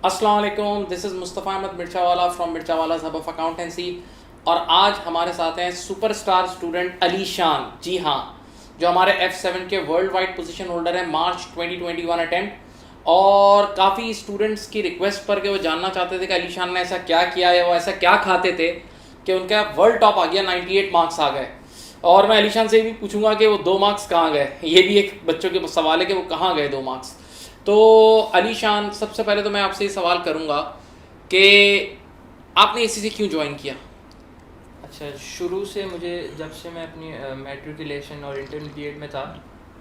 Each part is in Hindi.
अस्सलाम वालेकुम, this is Mustafa Ahmed Mirchawala from Mirchawala hub of accountancy. और आज हमारे साथ हैं सुपरस्टार स्टूडेंट अली शान। जी हाँ, जो हमारे F7 के वर्ल्ड वाइड पोजीशन होल्डर हैं मार्च 2021 अटेम्प्ट। और काफ़ी स्टूडेंट्स की रिक्वेस्ट पर कि वो जानना चाहते थे कि अली शान ने ऐसा क्या किया है, वो ऐसा क्या खाते थे कि उनका वर्ल्ड टॉप आ गया, 98 मार्क्स आ गए। और मैं अली शान से भी पूछूंगा कि वो 2 मार्क्स कहाँ गए। ये भी एक बच्चों के सवाल है कि वो कहाँ गए 2 मार्क्स। तो अली शान, सबसे पहले तो मैं आपसे ये सवाल करूंगा कि आपने एसीसी क्यों ज्वाइन किया? अच्छा, शुरू से मुझे जब से मैं अपनी मैट्रिकुलेशन और इंटरमीडिएट में था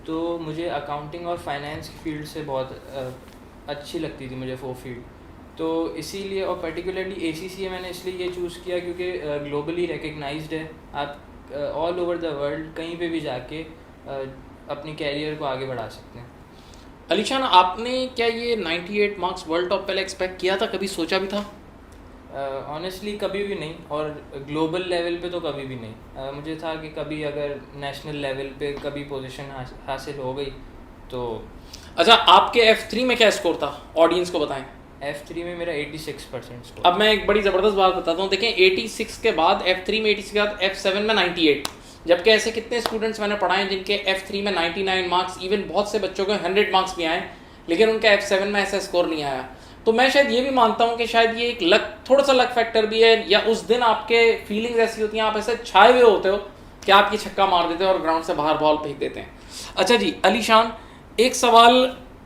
तो मुझे अकाउंटिंग और फाइनेंस की फील्ड से बहुत अच्छी लगती थी मुझे वो फील्ड। तो इसीलिए और पर्टिकुलरली एसीसी मैंने इसलिए ये चूज़ किया क्योंकि ग्लोबली रिकग्नाइज्ड है। आप ऑल ओवर द वर्ल्ड कहीं पे भी जाके अपनी कैरियर को आगे बढ़ा सकते हैं। अली शान, आपने क्या ये 98 मार्क्स वर्ल्ड टॉप पहले एक्सपेक्ट किया था, कभी सोचा भी था? ऑनेस्टली कभी भी नहीं, और ग्लोबल लेवल पे तो कभी भी नहीं। मुझे था कि कभी अगर नेशनल लेवल पे कभी पोजीशन हासिल हो गई तो। अच्छा, आपके F3 में क्या स्कोर था, ऑडियंस को बताएं। F3 में मेरा 86% स्कोर। अब मैं एक बड़ी ज़बरदस्त बात बताता हूँ। देखें, 86 के बाद F3 में 86 के बाद F7 में 98। जबकि ऐसे कितने स्टूडेंट्स मैंने पढ़ाए जिनके F3 में 99 मार्क्स, इवन बहुत से बच्चों के 100 मार्क्स भी आए, लेकिन उनका F7 में ऐसा स्कोर नहीं आया। तो मैं शायद ये भी मानता हूँ कि शायद ये एक लक, थोड़ा सा लक फैक्टर भी है, या उस दिन आपके फीलिंग्स ऐसी होती हैं, आप ऐसे छाए हुए होते हो कि आप ये छक्का मार देते हो और ग्राउंड से बाहर बॉल फेंक देते हैं। अच्छा जी अली शान, एक सवाल,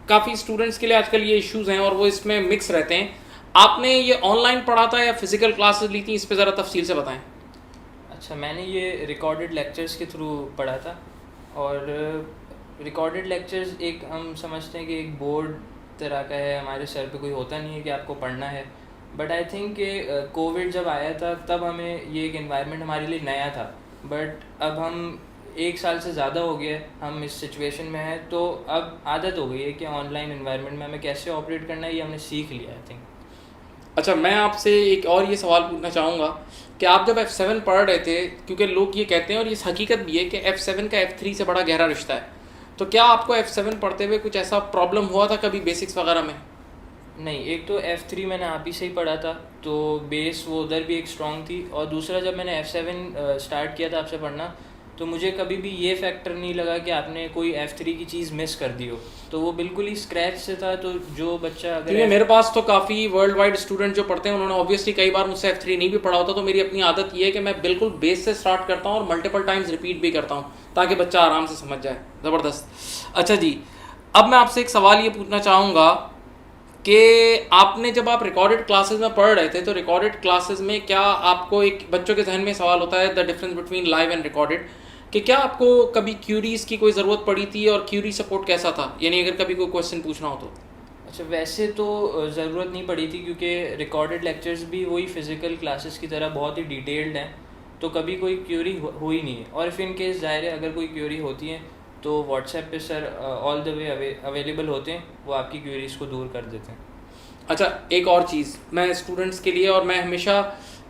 काफ़ी स्टूडेंट्स के लिए आजकल ये इश्यूज हैं और वो इसमें मिक्स रहते हैं। आपने ये ऑनलाइन पढ़ा था या फिजिकल क्लासेस ली थी, इस पर ज़रा तफसील से बताएं। अच्छा, मैंने ये रिकॉर्डेड लेक्चर्स के थ्रू पढ़ा था। और रिकॉर्डेड लेक्चर्स एक हम समझते हैं कि एक बोर्ड तरह का है, हमारे सर पे कोई होता नहीं है कि आपको पढ़ना है। बट आई थिंक कि कोविड जब आया था तब हमें ये एक एनवायरनमेंट हमारे लिए नया था। बट अब हम 1 साल से ज़्यादा हो गया हम इस सिचुएशन में हैं, तो अब आदत हो गई है कि ऑनलाइन एनवायरनमेंट में हमें कैसे ऑपरेट करना है, ये हमने सीख लिया आई थिंक। अच्छा, मैं आपसे एक और ये सवाल पूछना चाहूँगा कि आप जब F7 पढ़ रहे थे, क्योंकि लोग ये कहते हैं और ये हकीकत भी है कि F7 का F3 से बड़ा गहरा रिश्ता है, तो क्या आपको F7 पढ़ते हुए कुछ ऐसा प्रॉब्लम हुआ था कभी बेसिक्स वगैरह में? नहीं, एक तो F3 मैंने आप ही से ही पढ़ा था तो बेस वो उधर भी एक स्ट्रॉन्ग थी। और दूसरा जब मैंने F7 स्टार्ट किया था आपसे पढ़ना, तो मुझे कभी भी ये फैक्टर नहीं लगा कि आपने कोई F3 की चीज़ मिस कर दी हो। तो वो बिल्कुल ही स्क्रैच से था। तो जो बच्चा क्योंकि अगर मेरे पास तो काफ़ी वर्ल्ड वाइड स्टूडेंट जो पढ़ते हैं, उन्होंने ऑब्वियसली कई बार मुझसे F3 नहीं भी पढ़ा होता, तो मेरी अपनी आदत ये है कि मैं बिल्कुल बेस से स्टार्ट करता हूँ और मल्टीपल टाइम्स रिपीट भी करता हूँ ताकि बच्चा आराम से समझ जाए। ज़बरदस्त। अच्छा जी, अब मैं आपसे एक सवाल ये पूछना चाहूँगा कि आपने जब आप रिकॉर्डेड क्लासेस में पढ़ रहे थे, तो रिकॉर्डेड क्लासेस में क्या आपको, एक बच्चों के जहन में सवाल होता है the difference between live and recorded, कि क्या आपको कभी क्यूरीज की कोई ज़रूरत पड़ी थी और क्यूरी सपोर्ट कैसा था, यानी अगर कभी कोई क्वेश्चन पूछना हो तो? अच्छा, वैसे तो ज़रूरत नहीं पड़ी थी क्योंकि रिकॉर्डेड लेक्चर्स भी वही फिज़िकल क्लासेस की तरह बहुत ही डिटेल्ड हैं। तो कभी कोई क्यूरी हुई नहीं है। और इफ़ इन केस ज़ाहिर है अगर कोई क्यूरी होती है तो व्हाट्सएप पे sir all the way available होते हैं, वो आपकी क्यूरीज को दूर कर देते हैं। अच्छा, एक और चीज़ मैं स्टूडेंट्स के लिए, और मैं हमेशा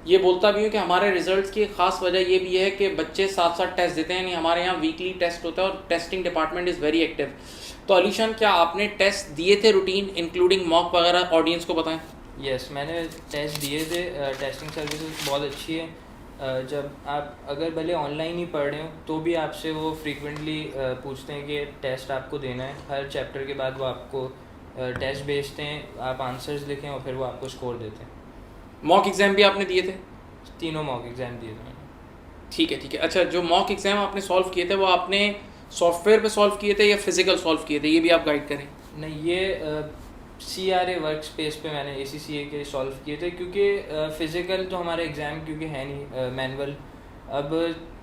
ये बोलता भी हूँ कि हमारे रिजल्ट्स की ख़ास वजह ये भी है कि बच्चे साथ साथ टेस्ट देते हैं, यानी हमारे यहाँ वीकली टेस्ट होता है और testing department is very active. तो अलीशान, क्या आपने टेस्ट दिए थे रूटीन इंक्लूडिंग मॉक वगैरह, ऑडियंस को बताएं। यस, मैंने टेस्ट दिए थे। टेस्टिंग सर्विसेज बहुत अच्छी है। जब आप अगर भले ऑनलाइन ही पढ़ रहे हो तो भी आपसे वो फ्रीक्वेंटली पूछते हैं कि टेस्ट आपको देना है। हर चैप्टर के बाद वो आपको टेस्ट भेजते हैं, आप आंसर्स लिखें और फिर वो आपको स्कोर देते हैं। मॉक एग्ज़ाम भी आपने दिए थे? तीनों मॉक एग्ज़ाम दिए थे मैंने। ठीक है, ठीक है। अच्छा, जो मॉक एग्ज़ाम आपने सॉल्व किए थे वो आपने सॉफ्टवेयर पे सॉल्व किए थे या फिजिकल सॉल्व किए थे, ये भी आप गाइड करें। नहीं, ये CRA वर्क स्पेस पे मैंने ACCA के सॉल्व किए थे क्योंकि फ़िज़िकल तो हमारा एग्ज़ाम क्योंकि है नहीं मैनुअल। अब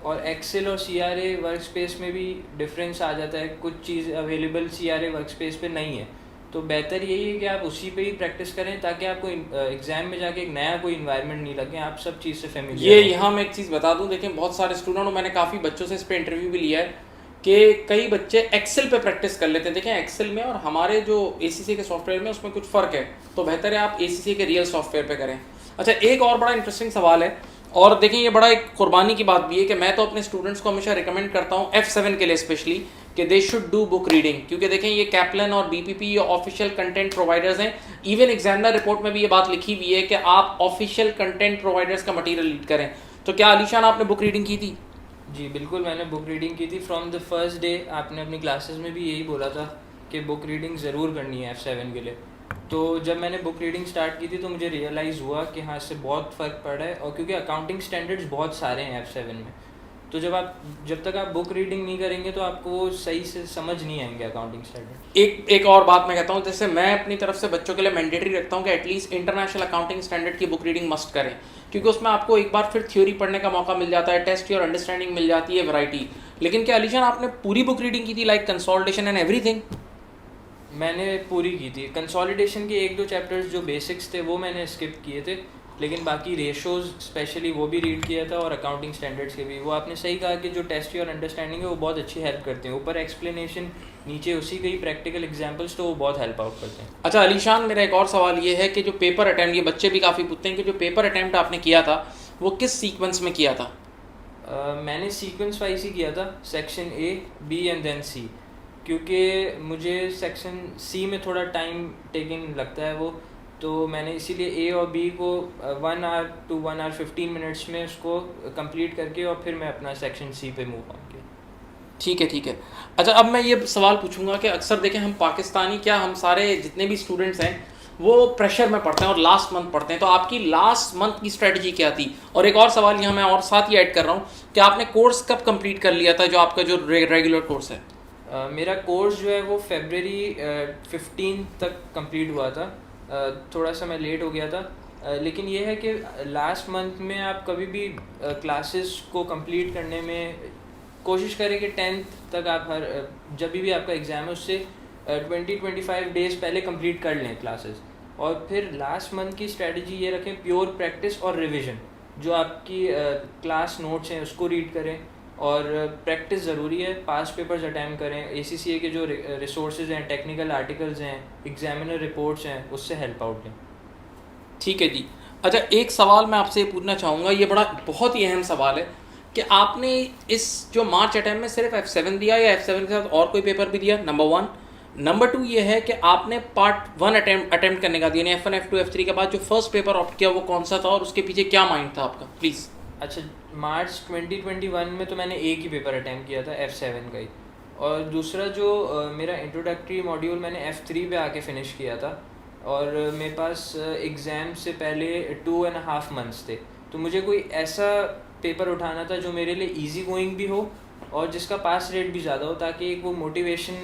और एक्सेल और CRA वर्क स्पेस में भी डिफरेंस आ जाता है, कुछ चीज़ अवेलेबल CRA वर्क स्पेस पे नहीं है। तो बेहतर यही है कि आप उसी पे ही प्रैक्टिस करें ताकि आपको एग्ज़ाम में जाके एक नया कोई इन्वायरमेंट नहीं लगे, आप सब चीज़ से फेमिलियर ये हो। यहाँ मैं एक चीज़ बता दूँ, देखें बहुत सारे स्टूडेंट, और मैंने काफ़ी बच्चों से इस पर इंटरव्यू भी लिया है कि कई बच्चे एक्सेल पे प्रैक्टिस कर लेते हैं। देखें, एक्सेल में और हमारे जो ACCA के सॉफ्टवेयर में उसमें कुछ फ़र्क है, तो बेहतर है आप ACCA के रियल सॉफ्टवेयर पे करें। अच्छा, एक और बड़ा इंटरेस्टिंग सवाल है, और देखें ये बड़ा एक कुर्बानी की बात भी है कि मैं तो अपने स्टूडेंट्स को हमेशा रिकमेंड करता हूँ F7 के लिए स्पेशली, कि they should do book reading, क्योंकि देखें ये कैपलन और बीपीपी ये ऑफिशियल कंटेंट प्रोवाइडर्स हैं। इवन एग्जामिनर रिपोर्ट में भी ये बात लिखी हुई है कि आप ऑफिशियल कंटेंट प्रोवाइडर्स का मटेरियल रीड करें। तो क्या अलीशान आपने बुक रीडिंग की थी? जी बिल्कुल, मैंने बुक रीडिंग की थी फ्रॉम द फर्स्ट डे। आपने अपनी क्लासेस में भी यही बोला था कि बुक रीडिंग ज़रूर करनी है F7 के लिए। तो जब मैंने बुक रीडिंग स्टार्ट की थी तो मुझे रियलाइज़ हुआ कि हाँ, इससे बहुत फ़र्क पड़ रहा है। और क्योंकि अकाउंटिंग स्टैंडर्ड्स बहुत सारे हैं F7 में, तो जब तक आप बुक रीडिंग नहीं करेंगे तो आपको वो सही से समझ नहीं आएंगे अकाउंटिंग स्टैंडर्ड। एक और बात मैं कहता हूँ, जैसे मैं अपनी तरफ से बच्चों के लिए मैंडेटरी रखता हूँ कि एटलीस्ट इंटरनेशनल अकाउंटिंग स्टैंडर्ड की बुक रीडिंग मस्ट करें, क्योंकि उसमें आपको एक बार फिर थ्योरी पढ़ने का मौका मिल जाता है, टेस्ट योर अंडरस्टैंडिंग मिल जाती है, वैरायटी। लेकिन क्या अलीशान आपने पूरी बुक रीडिंग की थी, लाइक कंसोलिडेशन एंड एवरीथिंग? मैंने पूरी की थी। कंसोलिडेशन के 1-2 चैप्टर्स जो बेसिक्स थे वो मैंने स्किप किए थे, लेकिन बाकी रेशोज़ स्पेशली वो भी रीड किया था, और अकाउंटिंग स्टैंडर्ड्स के भी। वो आपने सही कहा कि जो टेस्ट और अंडरस्टैंडिंग है वो बहुत अच्छी हेल्प करते हैं। ऊपर एक्सप्लेनेशन, नीचे उसी के ही प्रैक्टिकल एग्जांपल्स, तो वो बहुत हेल्प आउट करते हैं। अच्छा अलीशान, मेरा एक और सवाल ये है कि जो पेपर अटैम्प्ट, ये बच्चे भी काफ़ी पूछते हैं कि जो पेपर अटैम्प्ट आपने किया था वो किस सीक्वेंस में किया था? मैंने सीक्वेंस वाइज ही किया था, section A, B and then C, क्योंकि मुझे सेक्शन C में थोड़ा टाइम टेकिंग लगता है वो, तो मैंने इसीलिए A और B को 1 आवर to 1 hour 15 मिनट्स में उसको कंप्लीट करके और फिर मैं अपना सेक्शन C पे मूव ऑन किया। ठीक है, ठीक है। अच्छा, अब मैं ये सवाल पूछूंगा कि अक्सर देखें हम पाकिस्तानी, क्या हम सारे जितने भी स्टूडेंट्स हैं वो प्रेशर में पढ़ते हैं और लास्ट मंथ पढ़ते हैं, तो आपकी लास्ट मंथ की स्ट्रेटजी क्या थी? और एक और सवाल यहाँ मैं और साथ ही ऐड कर रहा हूँ कि आपने कोर्स कब कंप्लीट कर लिया था, जो आपका जो रेगुलर कोर्स है? मेरा कोर्स जो है वो फरवरी 15 तक कंप्लीट हुआ था। थोड़ा सा मैं लेट हो गया था, लेकिन ये है कि लास्ट मंथ में आप कभी भी क्लासेस को कंप्लीट करने में कोशिश करें कि 10th तक आप जब भी आपका एग्ज़ाम है उससे 20-25 डेज़ पहले कंप्लीट कर लें क्लासेस। और फिर लास्ट मंथ की स्ट्रेटजी ये रखें, प्योर प्रैक्टिस और रिवीजन। जो आपकी क्लास नोट्स हैं उसको रीड करें, और प्रैक्टिस ज़रूरी है। पास पेपर्स अटैम्प्ट करें, ACCA के जो रिसोर्सेज हैं, टेक्निकल आर्टिकल्स हैं, एग्जामिनर रिपोर्ट्स हैं, उससे हेल्प आउट लें। ठीक है जी। अच्छा, एक सवाल मैं आपसे पूछना चाहूँगा, ये बहुत ही अहम सवाल है कि आपने इस जो मार्च अटैम्प्ट में सिर्फ F7 दिया या F7 के साथ और कोई पेपर भी दिया? नंबर 1। नंबर 2 ये है कि आपने पार्ट 1 अटैम्प्ट करने का दिया, यानी F1, F2, F3 के बाद जो फर्स्ट पेपर ऑप्ट किया वो कौन सा था और उसके पीछे क्या माइंड था आपका, प्लीज़? अच्छा, मार्च 2021 में तो मैंने एक ही पेपर अटैम्प्ट किया था, F7 का ही। और दूसरा जो मेरा इंट्रोडक्टरी मॉड्यूल मैंने F3 पे आके फिनिश किया था, और मेरे पास एग्ज़ाम से पहले 2.5 मंथ्स थे। तो मुझे कोई ऐसा पेपर उठाना था जो मेरे लिए इजी गोइंग भी हो और जिसका पास रेट भी ज़्यादा हो, ताकि एक वो मोटिवेशन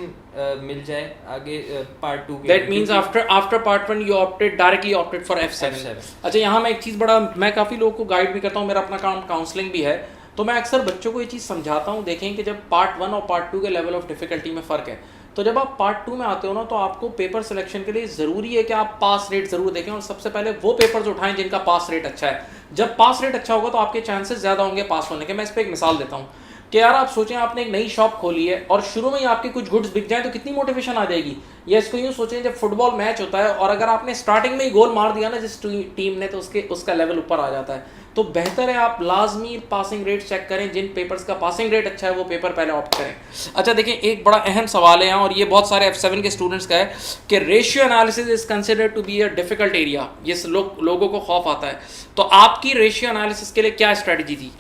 मिल जाए आगे पार्ट 2 के। That means after part 1 you directly opted for F7। अच्छा, यहाँ मैं एक चीज़ मैं काफ़ी लोगों को गाइड भी करता हूँ, मेरा अपना काम काउंसलिंग भी है, तो मैं अक्सर बच्चों को ये चीज़ समझाता हूँ। देखें कि जब पार्ट 1 और पार्ट 2 के लेवल ऑफ डिफिकल्टी में फ़र्क है, तो जब आप पार्ट 2 में आते हो ना, तो आपको पेपर सिलेक्शन के लिए ज़रूरी है कि आप पास रेट ज़रूर देखें, और सबसे पहले वो पेपर्स उठाएं जिनका पास रेट अच्छा है। जब पास रेट अच्छा होगा तो आपके चांसेस ज़्यादा होंगे पास होने के। मैं इस पर एक मिसाल देता हूँ कि यार आप सोचें आपने एक नई शॉप खोली है और शुरू में ही आपके कुछ गुड्स बिक जाए तो कितनी मोटिवेशन आ जाएगी। या इसको यूँ सोचें, जब फुटबॉल मैच होता है और अगर आपने स्टार्टिंग में ही गोल मार दिया ना जिस टीम ने, तो उसका लेवल ऊपर आ जाता है। तो बेहतर है आप लाजमी पासिंग रेट चेक करें, जिन पेपर्स का पासिंग रेट अच्छा है वो पेपर पहले ऑप्ट करें। अच्छा देखिए, एक बड़ा अहम सवाल है यहाँ, और ये बहुत सारे F7 के स्टूडेंट्स का है कि ratio analysis is considered to be a difficult area. ये लोगों को खौफ आता है, तो आपकी रेशियो एनालिसिस के लिए क्या स्ट्रेटजी थी?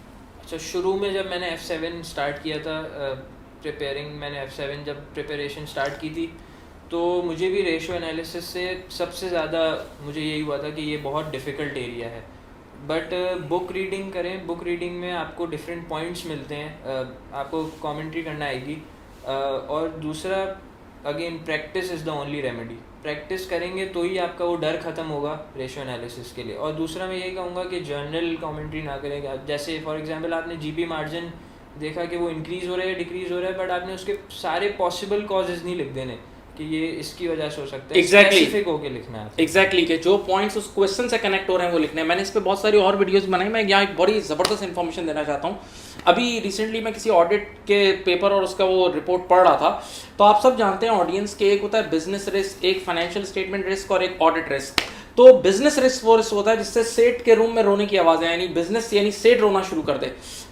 अच्छा, शुरू में जब मैंने F7 स्टार्ट किया था मैंने F7 जब प्रिपरेशन स्टार्ट की थी, तो मुझे भी रेशियो एनालिसिस से सबसे ज़्यादा मुझे यही हुआ था कि ये बहुत डिफ़िकल्ट एरिया है। बट बुक रीडिंग करें, बुक रीडिंग में आपको डिफरेंट पॉइंट्स मिलते हैं, आपको कमेंट्री करना आएगी। और दूसरा, again practice is the only remedy. Practice करेंगे तो ही आपका वो डर ख़त्म होगा रेशियो एनालिसिस के लिए। और दूसरा मैं यही कहूँगा कि जर्नल कमेंट्री ना करेंगे। जैसे फॉर एग्जांपल आपने GP मार्जिन देखा कि वो इंक्रीज़ हो रहा है, डिक्रीज़ हो रहा है, बट आपने उसके सारे पॉसिबल कॉजेज़ नहीं लिख देने कि ये इसकी वजह से हो सकता है। स्पेसिफिक होके लिखना है। एग्जैक्टली कि जो पॉइंट्स उस क्वेश्चन से कनेक्ट हो रहे हैं वो लिखने हैं। मैंने इस पे बहुत सारी और वीडियोस बनाई। मैं यहाँ एक बड़ी ज़बरदस्त इन्फॉर्मेशन देना चाहता हूँ। अभी रिसेंटली मैं किसी ऑडिट के पेपर और उसका वो रिपोर्ट पढ़ रहा था, तो आप सब जानते हैं ऑडियंस के, एक होता है बिजनेस रिस्क, एक फाइनेंशियल स्टेटमेंट रिस्क और एक ऑडिट रिस्क। तो बिजनेस रिस्क वो रिस्क होता है जिससे सेठ के रूम में रोने की आवाज़ है, यानी बिजनेस यानी सेठ रोना शुरू कर दे।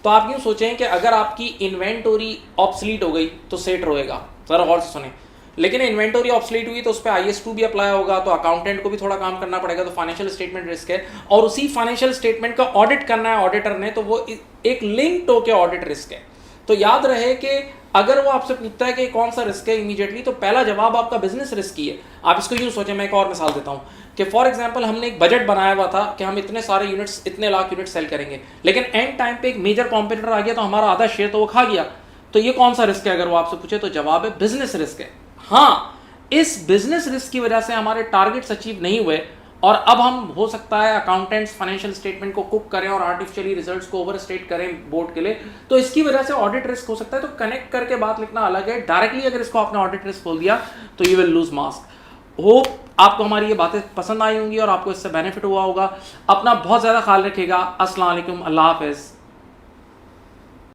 तो आप यूँ सोचें कि अगर आपकी इन्वेंटोरी ऑब्सलीट हो गई तो सेठ रोएगा, ज़रा गौर से सुने। लेकिन इन्वेंटोरी ऑब्सलीट हुई तो उस पर IS2 भी अप्लाई होगा, तो अकाउंटेंट को भी थोड़ा काम करना पड़ेगा, तो फाइनेंशियल स्टेटमेंट रिस्क है। और उसी फाइनेंशियल स्टेटमेंट का ऑडिट करना है ऑडिटर ने, तो वो एक लिंक्ड होकर ऑडिट रिस्क है। तो याद रहे कि अगर वो आपसे पूछता है कि कौन सा रिस्क है इमीडिएटली, तो पहला जवाब आपका बिजनेस रिस्क ही है। आप इसको यूँ सोचें, मैं एक और मिसाल देता हूँ कि फॉर एग्जांपल हमने एक बजट बनाया हुआ था कि हम इतने सारे यूनिट्स, इतने लाख यूनिट सेल करेंगे, लेकिन एंड टाइम पे एक मेजर कॉम्पिटिटर आ गया तो हमारा आधा शेयर तो वो खा गया। तो ये कौन सा रिस्क है अगर वो आपसे पूछे, तो जवाब है बिजनेस रिस्क है। हाँ, इस बिजनेस रिस्क की वजह से हमारे टारगेट्स अचीव नहीं हुए और अब हम हो सकता है अकाउंटेंट्स फाइनेंशियल स्टेटमेंट को कुक करें और आर्टिफिशियली रिजल्ट्स को ओवर स्टेट करें बोर्ड के लिए, तो इसकी वजह से ऑडिट रिस्क हो सकता है। तो कनेक्ट करके बात लिखना अलग है, डायरेक्टली अगर इसको आपने ऑडिट रिस्क बोल दिया तो you will lose marks. Hope आपको हमारी ये बातें पसंद आई होंगी और आपको इससे बेनिफिट हुआ होगा। अपना बहुत ज़्यादा ख्याल रखिएगा। अस्सलाम वालेकुम, अल्लाह हाफ़िज़।